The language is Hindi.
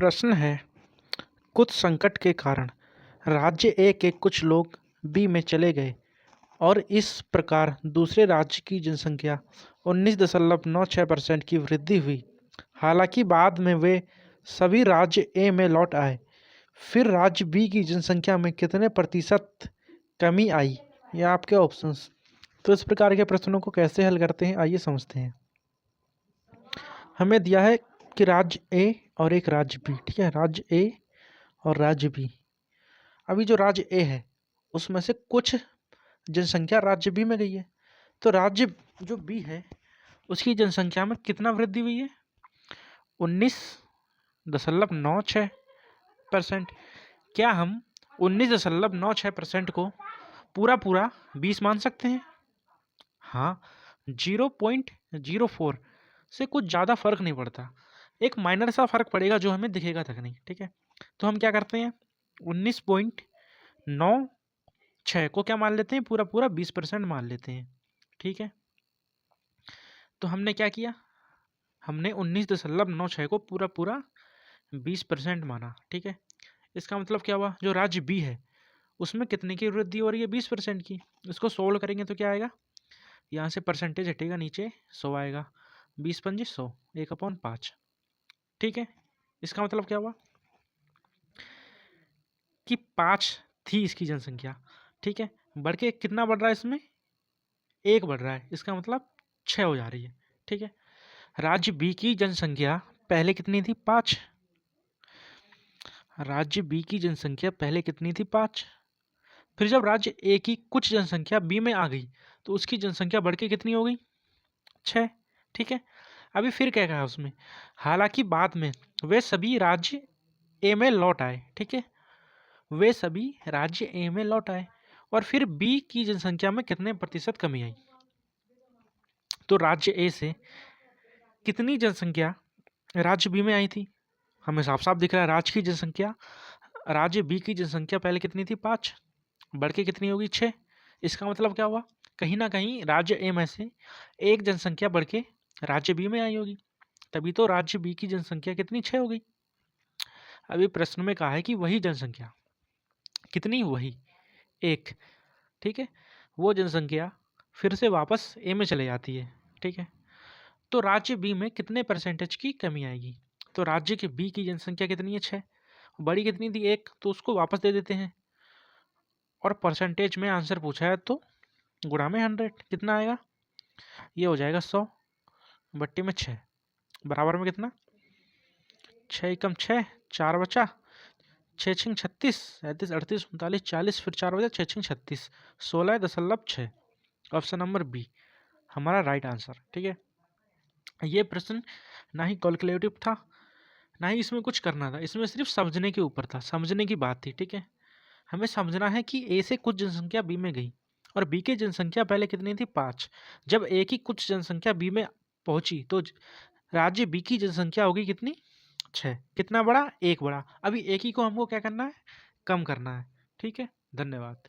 प्रश्न है, कुछ संकट के कारण राज्य ए के कुछ लोग बी में चले गए और इस प्रकार दूसरे राज्य की जनसंख्या 19.96% की वृद्धि हुई। हालांकि बाद में वे सभी राज्य ए में लौट आए। फिर राज्य बी की जनसंख्या में कितने प्रतिशत कमी आई? ये आपके ऑप्शंस। तो इस प्रकार के प्रश्नों को कैसे हल करते हैं, आइए समझते हैं। हमें दिया है कि राज्य ए और एक राज्य बी, ठीक है, राज्य ए और राज्य बी। अभी जो राज्य ए है उसमें से कुछ जनसंख्या राज्य बी में गई है, तो राज्य जो बी है उसकी जनसंख्या में कितना वृद्धि हुई है? 19.96%। क्या हम 19.96% को पूरा 20 मान सकते हैं? हाँ, 0.04 से कुछ ज़्यादा फर्क नहीं पड़ता, एक माइनर सा फर्क पड़ेगा जो हमें दिखेगा तक नहीं, ठीक है। तो हम क्या करते हैं, 19.96 को क्या मान लेते हैं, पूरा 20% मान लेते हैं, ठीक है। तो हमने क्या किया, हमने 19.96 को पूरा 20% माना, ठीक है। इसका मतलब क्या हुआ, जो राज्य बी है उसमें कितने की वृद्धि हो रही है, 20% की। इसको सोल्व करेंगे तो क्या आएगा, यहाँ से परसेंटेज हटेगा, नीचे 100 आएगा, 20 पंजे 100, 1/5, ठीक है। इसका मतलब क्या हुआ कि 5 थी इसकी जनसंख्या, ठीक है, बढ़ के कितना बढ़ रहा है, इसमें 1 बढ़ रहा है, इसका मतलब 6 हो जा रही है, ठीक है। राज्य बी की जनसंख्या पहले कितनी थी, 5। राज्य बी की जनसंख्या पहले कितनी थी, 5। फिर जब राज्य ए की कुछ जनसंख्या बी में आ गई तो उसकी जनसंख्या बढ़ के कितनी हो गई, 6, ठीक है। अभी फिर क्या कहा उसमें, हालांकि बाद में वे सभी राज्य ए में लौट आए, ठीक है, वे सभी राज्य ए में लौट आए और फिर बी की जनसंख्या में कितने प्रतिशत कमी आई। तो राज्य ए से कितनी जनसंख्या राज्य बी में आई थी, हमें साफ साफ दिख रहा है, राज्य की जनसंख्या, राज्य बी की जनसंख्या पहले कितनी थी, 5, बढ़ के कितनी होगी, 6। इसका मतलब क्या हुआ, कहीं ना कहीं राज्य ए में से एक जनसंख्या बढ़ के राज्य बी में आई होगी, तभी तो राज्य बी की जनसंख्या कितनी, 6 हो गई। अभी प्रश्न में कहा है कि वही जनसंख्या कितनी, वही 1, ठीक है, वो जनसंख्या फिर से वापस ए में चले जाती है, ठीक है। तो राज्य बी में कितने परसेंटेज की कमी आएगी, तो राज्य के बी की जनसंख्या कितनी है, 6, बड़ी कितनी थी, 1, तो उसको वापस दे देते हैं और परसेंटेज में आंसर पूछा है तो गुणा में 100, कितना आएगा, ये हो जाएगा 100 बट्टे में 6, बराबर में कितना, 6 एकम 6, 4 बचा, 6 छंग 36, 37 38 39 40, फिर 4 बजा, 6 छंग 36, 16.6। ऑप्शन नंबर बी हमारा राइट आंसर, ठीक है। ये प्रश्न ना ही कैलकुलेटिव था, ना ही इसमें कुछ करना था, इसमें सिर्फ समझने के ऊपर था, समझने की बात थी, ठीक है। हमें समझना है कि ए से कुछ जनसंख्या बी में गई और बी की जनसंख्या पहले कितनी थी, 5। जब ए की कुछ जनसंख्या बी में पहुंची तो राज्य बी की जनसंख्या होगी कितनी, 6। कितना बड़ा, 1 बड़ा। अभी एक ही को हमको क्या करना है, कम करना है, ठीक है। धन्यवाद।